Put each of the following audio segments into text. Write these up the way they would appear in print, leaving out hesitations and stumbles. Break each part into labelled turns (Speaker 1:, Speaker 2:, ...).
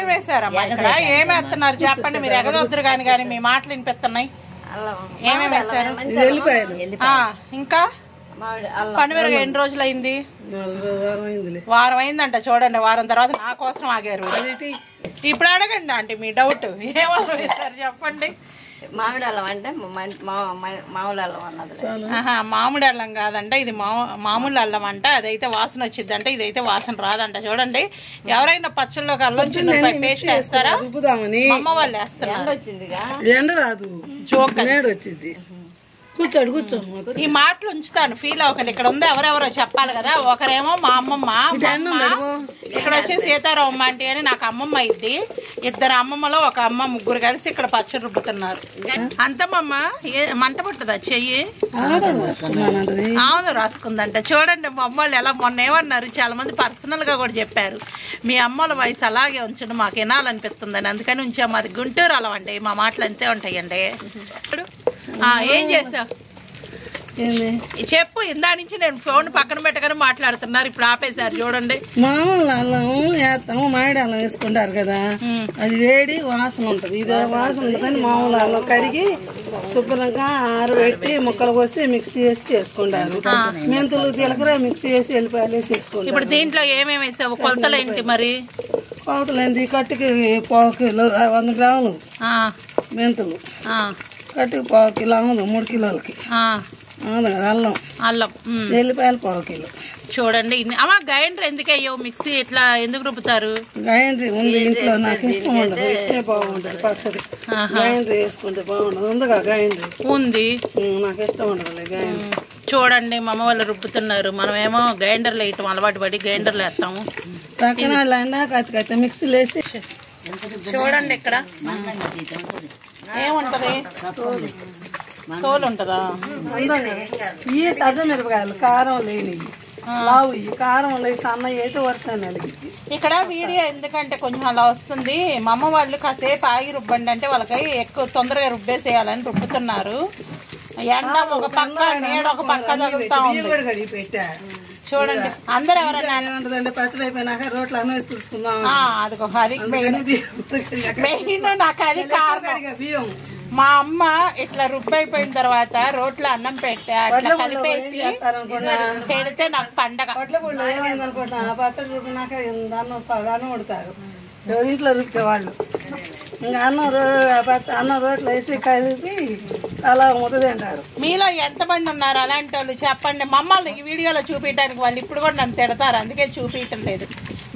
Speaker 1: ఏమేమి వేసారమ్మా ఇక్కడ? ఏమి వేస్తున్నారు చెప్పండి. మీరు ఎగదొద్దురు కానీ మీ మాటలు వినిపిస్తున్నాయి. ఏమేమి వేస్తారు? ఇంకా పనిమిరగ ఎన్ని రోజులు అయింది? వారం అయిందంట. చూడండి, వారం తర్వాత నా కోసం ఆగారు. ఇప్పుడు అడగండి అంటే మీ డౌట్ ఏమన్నా వేస్తారు చెప్పండి.
Speaker 2: మామిడి అల్లం అంటే మామూలు అల్లం అన్నది.
Speaker 1: మామిడి అల్లం కాదంట, ఇది మామూలు అల్లం అంట. అదైతే వాసన వచ్చిందంట, ఇదైతే వాసన రాదంట. చూడండి, ఎవరైనా పచ్చళ్ళలోకి అల్లం చిన్న పేస్ట్ వేస్తారా? అమ్మ వాళ్ళు వేస్తారు.
Speaker 3: ఎండ రాదు,
Speaker 1: జోక్
Speaker 3: వచ్చింది. కూర్చోడు కూర్చోడు.
Speaker 1: ఈ మాటలు ఉంచుతాను, ఫీల్ అవ్వకండి. ఇక్కడ ఉంది ఎవరెవరో చెప్పాలి కదా. ఒకరేమో మా అమ్మమ్మ, ఇక్కడ వచ్చి సీతారామమ్మ ఆంటీ అని నాకు అమ్మమ్మ అయింది. ఇద్దరు అమ్మమ్మలో ఒక అమ్మ, ముగ్గురు కలిసి ఇక్కడ పచ్చడి రుబ్బుతున్నారు. అంతమ్మమ్మ మంట పుట్టదా చెయ్యి? అవును, రాసుకుందంట. చూడండి మా అమ్మ వాళ్ళు ఎలా మొన్న ఏమన్నారు, చాలా మంది పర్సనల్ గా కూడా చెప్పారు, మీ అమ్మల వయసు అలాగే ఉంచండి, మాకు వినాలనిపిస్తుందని, అందుకని ఉంచాము. అది గుంటూరు అలా అండి, మా మాటలు అంతే ఉంటాయండి. ఏం చేసావు చెప్పు. ఇందా నుంచి నేను ఫోన్ పక్కన పెట్టగానే మాట్లాడుతున్నారు, ఇప్పుడు ఆపేశారు. చూడండి,
Speaker 3: మామూలు అల్లం వేస్తాము, మామిడి అల్లం వేసుకుంటారు కదా, అది వేడి వాసన ఉంటది. ఇది వాసన ఉంటుందని మామూలు అల్లం కడిగి శుభ్రంగా ఆరబెట్టి ముక్కలు కోసి మిక్సీ వేసి చేసుకుంటారు. మెంతులు జీలకర్ర మిక్సీ వేసి ఎల్లిపాయలు వేసి వేసుకుంటారు.
Speaker 1: ఇప్పుడు దీంట్లో ఏమేమి వేసావు? కొలతలు ఏంటి మరి?
Speaker 3: కొలతలు ఏంటి? కట్టుకి 1 కిలో 100 గ్రాములు మెంతులు, కట్టుకి 1 కిలో 3 కిలోలకి అల్లం,
Speaker 1: అల్లం,
Speaker 3: ఎల్లిపాయలు 1 కిలో.
Speaker 1: చూడండి, అమ్మా గ్రైండర్ ఎందుకు అయ్యో మిక్సీ ఇట్లా ఎందుకు రుబ్బుతారు?
Speaker 3: గ్రైండర్ ఉంది ఇంట్లో, నాకు ఇష్టం ఉండదు, ఇష్టమే బాగుంటది పచ్చడి. గ్రైండర్ వేసుకుంటే బాగుండదు. ఉందిగా గ్రైండర్? ఉంది, నాకు ఇష్టం ఉండదు గ్రైండర్.
Speaker 1: చూడండి, మా అమ్మ వాళ్ళు రుబ్బుతున్నారు, మనమేమో గ్రైండర్లు వేయటం అలవాటు పడి గ్రైండర్లు వేస్తాము.
Speaker 3: పక్కన వాళ్ళ కత్తి మిక్సీలు వేసి.
Speaker 1: చూడండి, ఇక్కడ ఏముంటది? తోలు ఉంటదా?
Speaker 3: ఈ సజ్జ మిరపకాయలు కారం లేని లావు, ఈ కారం లేసి అన్నయ్య అయితే వస్తాను.
Speaker 1: ఇక్కడ వీడియో ఎందుకంటే కొంచెం అలా వస్తుంది. మా అమ్మ వాళ్ళు కాసేపు ఆగి రుబ్బండి అంటే వాళ్ళకి ఎక్కువ తొందరగా రుబ్బేసేయాలని రుబ్బుతున్నారు. ఎండ ఒక పక్క, నీడ ఒక పక్క తగులుతా ఉంది. చూడండి, అందరు ఎవరన్నా
Speaker 3: పచ్చడి అయిపోయినాక రోడ్లు అన్న వేసి చూసుకుందాం.
Speaker 1: అదిగో అది మెయిన్, నాకు అది కారణం. మా అమ్మ ఇట్లా రుబ్బు అయిపోయిన తర్వాత రోట్లో అన్నం పెట్టి అట్లా కలిపేసి పెడితే నాకు పండగ.
Speaker 3: ఏమైందనుకుంటా, పచ్చడి రుబ్బినాక అన్నం వండుతారు ఇంట్లో రుబ్బితే వాళ్ళు. ఇంకా అన్నం రోట్లో వేసి కలిపి అలా ముద్ద తింటారు.
Speaker 1: మీలో ఎంతమంది ఉన్నారు అలాంటి వాళ్ళు చెప్పండి. మమ్మల్ని ఈ వీడియోలో చూపించడానికి వాళ్ళు ఇప్పుడు కూడా నన్ను తిడతారు, అందుకే చూపించడం లేదు.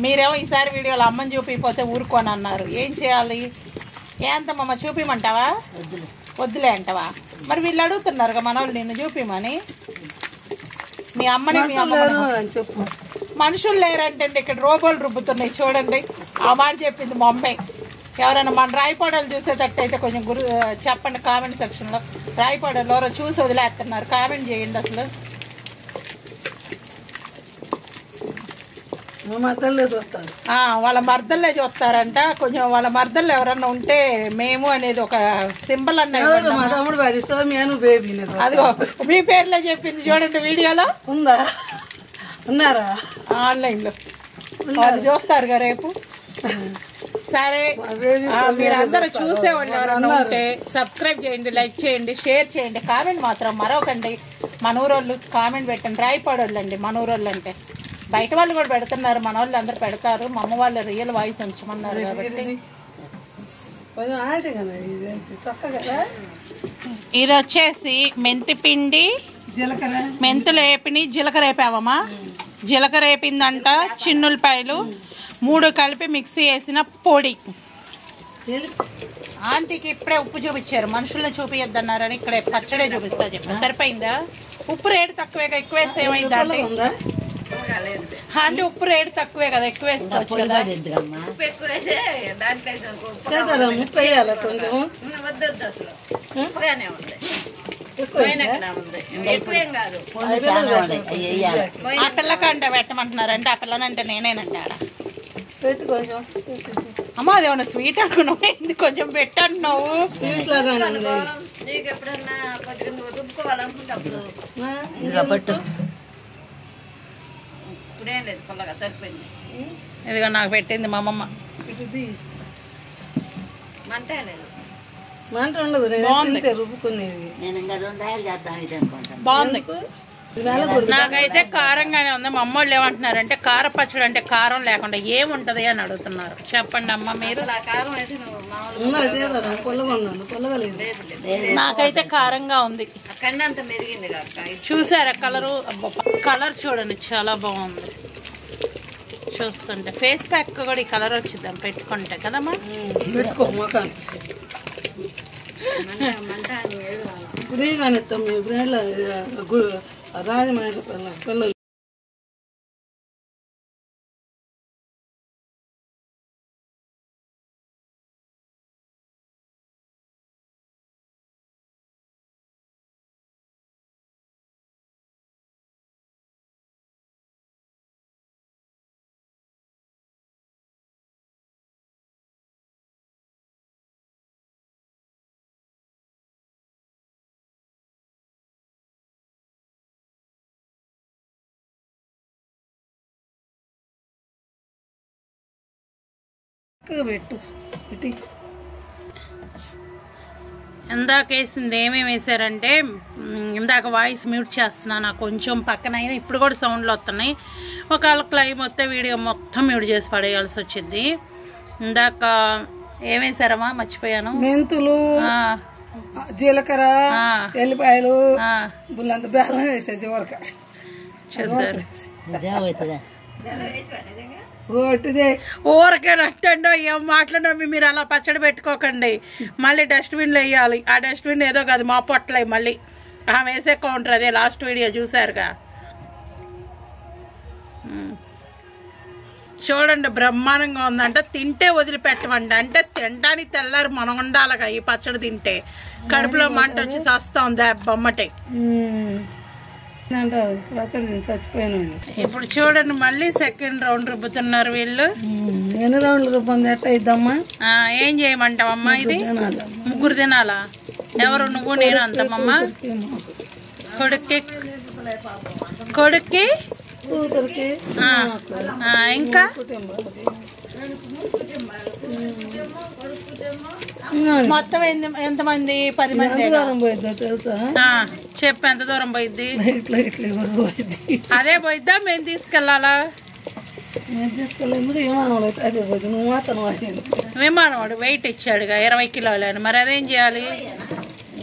Speaker 1: మీరేమో ఈసారి వీడియోలో అమ్మని చూపిపోతే ఊరుకోని అన్నారు. ఏం చేయాలి? ఏంతమ్మమ్మ చూపిమంటావా? వద్దులే అంటావా? మరి వీళ్ళు అడుగుతున్నారు కదా మన వాళ్ళు నిన్ను చూపిమని. మీ అమ్మని మీ అమ్మ
Speaker 3: చెప్పు.
Speaker 1: మనుషులు లేరంటే ఇక్కడ రోబోలు రుబ్బుతున్నాయి. చూడండి, ఆ మాట చెప్పింది మా అమ్మాయి. ఎవరైనా మన రాయిపాడలు చూసేటట్టయితే కొంచెం చెప్పండి కామెంట్ సెక్షన్లో. రాయిపాడలు ఎవరో చూసి వదిలేస్తున్నారు, కామెంట్ చేయండి. అసలు వాళ్ళ మర్దల్లే చూస్తారంట. కొంచెం వాళ్ళ మర్దల్లో ఎవరన్నా ఉంటే మేము అనేది ఒక సింబల్ అన్నది. అదిగో మీ పేర్లే చెప్పింది చూడండి వీడియోలో.
Speaker 3: ఉందా? ఉన్నారా?
Speaker 1: ఆన్లైన్ లో వాళ్ళు చూస్తారుగా రేపు. సరే, మీరందరూ చూసేవాళ్ళు ఎవరన్నా ఉంటే సబ్స్క్రైబ్ చేయండి, లైక్ చేయండి, షేర్ చేయండి, కామెంట్ మాత్రం మరొకండి. మన ఊరోళ్ళు కామెంట్ పెట్టండి. రాయిపాడోళ్ళు అండి మన ఊరోళ్ళు అంటే. బయట వాళ్ళు కూడా పెడుతున్నారు, మన వాళ్ళు అందరు పెడతారు. మా అమ్మ వాళ్ళు రియల్ వాయిస్ ఉంచమన్నారు కాబట్టి. ఇది వచ్చేసి మెంతి పిండి, మెంతులు వేపిని, జీలకర్ర వేపావమ్మా. జీలకర్ర వేపిందంట, చిన్నులపాయలు 3 కలిపి మిక్సీ వేసిన పొడి. ఆంటీకి ఇప్పుడే ఉప్పు చూపించారు, మనుషుల్ని చూపించద్దన్నారని ఇక్కడ పచ్చడే చూపిస్తా చెప్పారు. సరిపోయిందా? ఉప్పు రేటు తక్కువే, ఎక్కువ వేస్తే ఏమైందా అంటే? ఉప్పు రేటు తక్కువే కదా, ఎక్కువ వేసుకోవచ్చు కదా. ఆ పిల్లకంటే పెట్టమంటున్నారంటే ఆ పిల్లనంటే నేనేనంటే ఆడ అమ్మ అదేమన్నా స్వీట్ అనుకున్నావు, ఇది కొంచెం పెట్టంటున్నావు. ఇదిగో నాకు పెట్టింది మా అమ్మమ్మ.
Speaker 3: మంట ఉండదు, నేను రుబ్బుకునేది.
Speaker 1: బాగుంది. నాకైతే కారంగానే ఉంది. మా అమ్మోళ్ళు ఏమంటున్నారంటే కార పచ్చడి అంటే కారం లేకుండా ఏముంటది అని అడుగుతున్నారు. చెప్పండి అమ్మ మీరు. నాకైతే కారంగా ఉంది. చూసారా కలరు? కలర్ చూడండి చాలా బాగుంది. చూస్తుంటే ఫేస్ ప్యాక్ కూడా ఈ కలర్ వచ్చిద్దాం పెట్టుకుంటే కదమ్మా.
Speaker 3: పెట్టుకో మొఖాన్ని గురిగానే రాజమండ్రి పిల్లలు పెట్టు.
Speaker 1: ఇందాక వేసింది ఏమేమి వేసారంటే, ఇందాక వాయిస్ మ్యూట్ చేస్తున్నాను నాకు కొంచెం పక్కన అయినా ఇప్పుడు కూడా సౌండ్లు వస్తున్నాయి. ఒకవేళ క్లైమ్ వస్తే వీడియో మొత్తం మ్యూట్ చేసి పడేయాల్సి వచ్చింది. ఇందాక ఏమేసారమ్మా మర్చిపోయాను.
Speaker 3: మెంతులు, జీలకర్ర, ఎల్లిపాయలు, బుల్లంత బెల్లం వేసా చివరికి.
Speaker 1: చూసారు ఊరకేనంటండో ఏం మాట్లాడో మీరు అలా పచ్చడి పెట్టుకోకండి. మళ్ళీ డస్ట్బిన్లో వేయాలి. ఆ డస్ట్బిన్ ఏదో కాదు మా పొట్లయి మళ్ళీ ఆమె వేసే కౌంటర్ అదే లాస్ట్ వీడియో చూసారుగా. చూడండి బ్రహ్మాండంగా ఉందంట. తింటే వదిలిపెట్టమండి. అంటే తినడానికి తెల్లారి మనం ఉండాలిగా ఈ పచ్చడి తింటే. కడుపులో మంట వచ్చి సస్తా ఉంది బొమ్మటే.
Speaker 3: చచ్చిపోయాను.
Speaker 1: ఇప్పుడు చూడండి మళ్ళీ సెకండ్ రౌండ్ రుబ్బుతున్నారు వీళ్ళు.
Speaker 3: ఎన్ని రౌండ్లు రుబ్బంది ఎట్ట ఇద్దమ్మా?
Speaker 1: ఏం చేయమంటావమ్మా? ఇది ముగ్గురు తినాలా? ఎవరు? నువ్వు నేను అంటామమ్మా. కొడుక్కి కూతురికి ఇంకా మొత్తం ఎంతమంది? 10 మంది.
Speaker 3: తెలుసా?
Speaker 1: చెప్పు ఎంత దూరం పోయిద్ది? అదే పోయిద్దా మేము తీసుకెళ్ళాలా? విమానవాడు వెయిట్ ఇచ్చాడుగా 20 కిలోలు అని. మరి అదేం చేయాలి?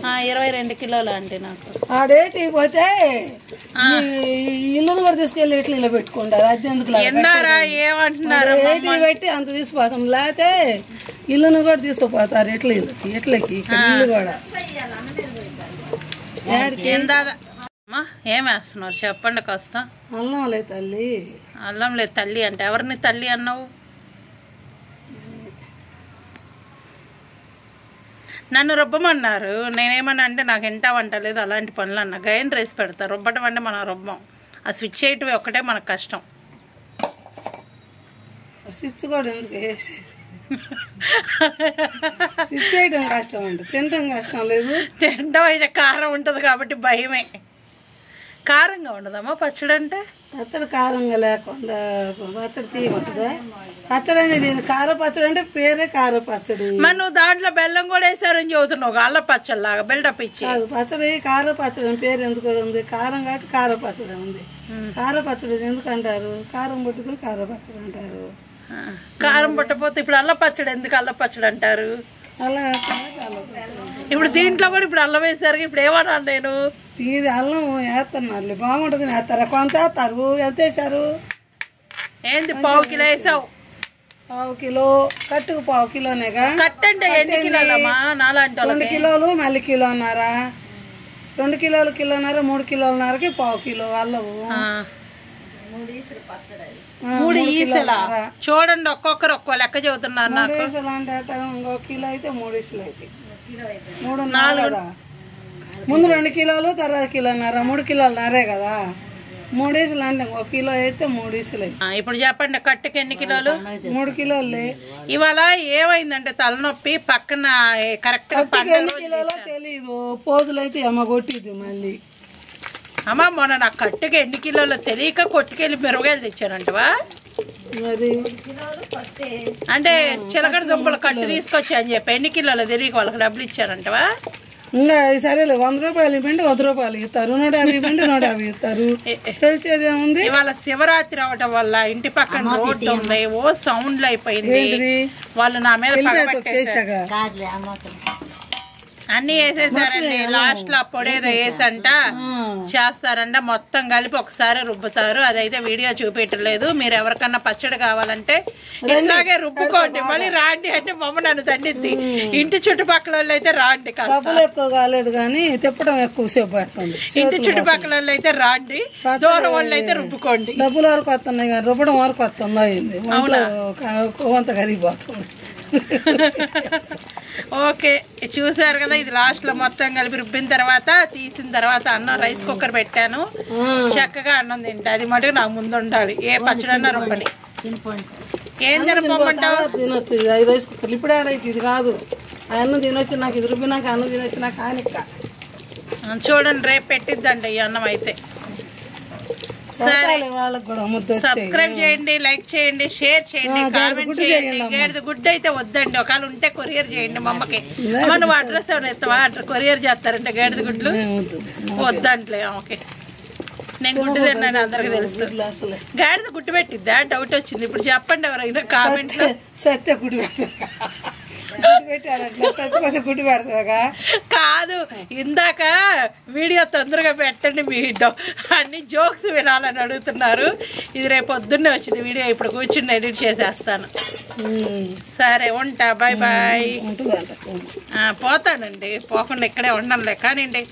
Speaker 1: 22 కిలోలు అంటే నాకు
Speaker 3: ఆడేటి పోతే ఇల్లు కూడా తీసుకెళ్ళి ఇట్లా ఇలా పెట్టుకుంటారు. అది ఎందుకు
Speaker 1: ఏమంటున్నారు?
Speaker 3: పెట్టి అంత తీసిపోతాం. లేకపోతే ఇల్లును కూడా తీసుకుపోతారు. ఎట్లకి ఇల్లు కూడా
Speaker 1: ఏం వేస్తున్నారు చెప్పండి కాస్త.
Speaker 3: అల్లం లేదు తల్లి.
Speaker 1: అల్లం లేదు తల్లి అంటే ఎవరిని తల్లి అన్నావు? నన్ను రుబ్బమన్నారు. నేనేమన్నా అంటే నాకు ఎంట వంట లేదు అలాంటి పనులు అన్నా. గైన్ రైస్ పెడతారు. రుబ్బటం అంటే మనం రుబ్బం. ఆ స్విచ్ చేయటం ఒక్కటే మనకు కష్టం.
Speaker 3: స్విచ్ కూడా ఎందుకు వేసి స్విచ్ చేయడం కష్టం అంటే తినటం కష్టం లేదు.
Speaker 1: తినటం అయితే కారం ఉంటుంది కాబట్టి భయమే. కారంగా ఉండదమ్మా పచ్చడి అంటే?
Speaker 3: పచ్చడి కారంగా లేకుండా పచ్చడి తీయకుంటుందా? పచ్చడి అనేది కార పచ్చడి అంటే పేరే కార పచ్చడి.
Speaker 1: మరి నువ్వు దాంట్లో బెల్లం కూడా వేసారని చదువుతున్నావు అల్ల పచ్చడి లాగా బిల్డప్ ఇచ్చి.
Speaker 3: కాదు పచ్చడి కార పచ్చడి అని పేరు ఎందుకు ఉంది? కారం కాబట్టి కార పచ్చడి ఉంది. కార పచ్చడి ఎందుకు అంటారు? కారం పుట్టితే కార పచ్చడి అంటారు.
Speaker 1: కారం పుట్టపోతే ఇప్పుడు అల్ల పచ్చడి ఎందుకు అల్ల పచ్చడి అంటారు?
Speaker 3: అలా
Speaker 1: ఇప్పుడు దీంట్లో కూడా ఇప్పుడు అల్లం వేసారు. ఇప్పుడు ఏమన్నాను నేను?
Speaker 3: ఇది అల్లం వేస్తున్నారు బాగుంటుంది వేస్తారా? కొంత వేస్తారు. ఎంత వేసారు?
Speaker 1: ఏంది 1/2 కిలో వేసావు?
Speaker 3: 1/2 కిలో కట్టుకు 1/2 కిలోనేగా.
Speaker 1: కట్టండి ఎన్ని కిలోలమ్మా? 2
Speaker 3: కిలోలు మళ్ళీ కిలోన్నర. 2 కిలోలు కిలోన్నర. 3 కిలోలన్నరకి 1/2 కిలో అల్లము.
Speaker 1: 3 ఈసలా? చూడండి ఒక్కొక్కరు ఒక్కో లెక్క చెబుతున్నారు నాకు.
Speaker 3: 3 ఈసలు అంటే ఇంకో కిలో అయితే 3 ఈసలు అయితే 3.5 కదా. ముందు 2 కిలోలు తర్వాత కిలోన్నర. 3 కిలోలన్నరే కదా. 3 ఈసలు అంటే 1 కిలో అయితే 3 ఈసలు అయితే.
Speaker 1: ఇప్పుడు చెప్పండి కట్టుకి ఎన్ని కిలోలు?
Speaker 3: 3 కిలోలు.
Speaker 1: ఇవాళ ఏమైందంటే తలనొప్పి పక్కన కరెక్ట్ గా
Speaker 3: ఎన్ని కిలోలో తెలీదు. పోజులు అయితే అమ్మ కొట్టిద్ది మళ్ళీ.
Speaker 1: అమ్మ మొన్న నాకు కట్టుకి ఎన్ని కిలోలో తెలియక కొట్టుకెళ్ళి మిరపకాయలు తెచ్చానంటవా?
Speaker 3: మరి
Speaker 1: అంటే చిలకడ దుంపలు కట్టు తీసుకొచ్చి అని చెప్పి ఎన్ని కిలోలు తెలియక వాళ్ళకి డబ్బులు ఇచ్చారంటవా?
Speaker 3: ఇంకా సరేలే 100 రూపాయలు పిండి 100 రూపాయలు ఇస్తారు, 150 పిండి 150 ఇస్తారు. తెలిసేది ఏముంది?
Speaker 1: ఇవాళ శివరాత్రి అవటం వల్ల ఇంటి పక్కన రోడ్డు ఉంది, ఓ సౌండ్లు అయిపోయింది. వాళ్ళు నా మీద
Speaker 3: కేసాగా
Speaker 1: అన్ని వేసేసారండి. లాస్ట్ లో పొడేదో వేసంట చేస్తారంట, మొత్తం కలిపి ఒకసారి రుబ్బుతారు. అదైతే వీడియో చూపించలేదు. మీరు ఎవరికన్నా పచ్చడి కావాలంటే ఇట్లాగే రుబ్బుకోండి. మళ్ళీ రాండి అంటే మమ్మ నన్ను తండ్రిద్ది. ఇంటి చుట్టుపక్కల వాళ్ళు అయితే రాండి,
Speaker 3: డబ్బులు ఎక్కువ కాలేదు కానీ తిప్పడం ఎక్కువసేపు పడుతుంది.
Speaker 1: ఇంటి చుట్టుపక్కల వాళ్ళు అయితే రాండి, దూరం వాళ్ళు అయితే రుబ్బుకోండి.
Speaker 3: డబ్బుల వరకు వస్తున్నాయి కానీ రుబ్బడం వరకు వస్తుందా అయింది, కొంత కరిగిపోతుంది.
Speaker 1: ఓకే, చూసారు కదా. ఇది లాస్ట్ లో మొత్తం కలిపి రుబ్బిన తర్వాత తీసిన తర్వాత అన్నం రైస్ కుక్కర్ పెట్టాను. చక్కగా అన్నం తింటా. అది మటుకు నాకు ముందు ఉండాలి. ఏ పచ్చడన్నా రుబ్బని. ఏం తినపోమంటావు?
Speaker 3: తినొచ్చు రైస్ కుక్కర్లు. ఇప్పుడు ఆడైతే ఇది కాదు, ఆ అన్నం తినొచ్చు. నాకు ఇది రుబ్బినాక అన్నం తినొచ్చు నాకు కానిక్క.
Speaker 1: చూడండి, రేపు పెట్టిద్దంట ఈ అన్నం అయితే. సరే, సబ్స్క్రైబ్ చేయండి, లైక్ చేయండి, షేర్ చేయండి, కామెంట్ చేయండి. గేదె గుడ్డ అయితే వద్దండి, ఒకవేళ ఉంటే కొరియర్ చేయండి మా అమ్మకి. నువ్వు అడ్రస్ ఏమైనా ఎత్తావా? కొరియర్ చేస్తారంటే గేదె గుడ్లు వద్దంట్లే. ఓకే, నేను గుడ్డు తిన్నాను, అందరికి తెలుసు. గాడిద గుడ్డు పెట్టిద్దా? డౌట్ వచ్చింది. ఇప్పుడు చెప్పండి ఎవరైనా కామెంట్ లో.
Speaker 3: సత్య గుడ్డు గుడ్డు పెడతాగా?
Speaker 1: కాదు, ఇందాక వీడియో తొందరగా పెట్టండి, మీ అన్ని జోక్స్ వినాలని అడుగుతున్నారు. ఇది రేపు పొద్దున్నే వచ్చింది వీడియో. ఇప్పుడు కూర్చుని ఎడిట్ చేసేస్తాను. సరే, ఉంటా. Bye bye. పోతానండి, పోకుండా ఇక్కడే ఉండనులే. కానివ్వండి.